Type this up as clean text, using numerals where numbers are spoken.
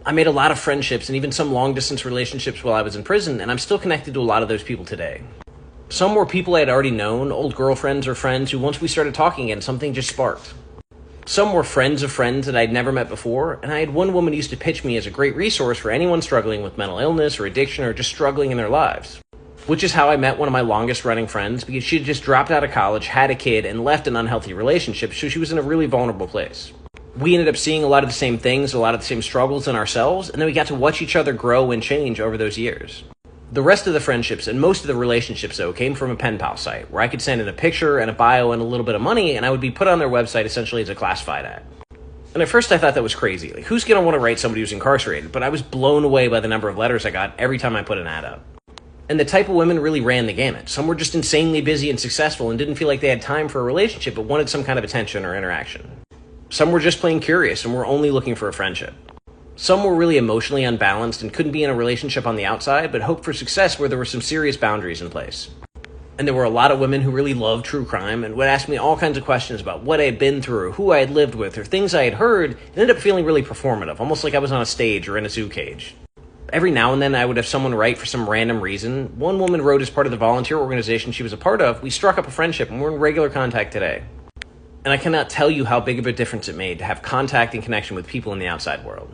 I made a lot of friendships and even some long distance relationships while I was in prison, and I'm still connected to a lot of those people today. Some were people I had already known, old girlfriends or friends who once we started talking again, something just sparked. Some were friends of friends that I'd never met before, and I had one woman who used to pitch me as a great resource for anyone struggling with mental illness or addiction or just struggling in their lives. Which is how I met one of my longest running friends, because she had just dropped out of college, had a kid, and left an unhealthy relationship, so she was in a really vulnerable place. We ended up seeing a lot of the same things, a lot of the same struggles in ourselves, and then we got to watch each other grow and change over those years. The rest of the friendships and most of the relationships, though, came from a pen pal site, where I could send in a picture and a bio and a little bit of money, and I would be put on their website essentially as a classified ad. And at first I thought that was crazy. Like, who's going to want to write somebody who's incarcerated? But I was blown away by the number of letters I got every time I put an ad up. And the type of women really ran the gamut. Some were just insanely busy and successful and didn't feel like they had time for a relationship, but wanted some kind of attention or interaction. Some were just plain curious and were only looking for a friendship. Some were really emotionally unbalanced and couldn't be in a relationship on the outside, but hoped for success where there were some serious boundaries in place. And there were a lot of women who really loved true crime and would ask me all kinds of questions about what I had been through or who I had lived with or things I had heard, and ended up feeling really performative, almost like I was on a stage or in a zoo cage. Every now and then I would have someone write for some random reason. One woman wrote as part of the volunteer organization she was a part of. We struck up a friendship and we're in regular contact today. And I cannot tell you how big of a difference it made to have contact and connection with people in the outside world.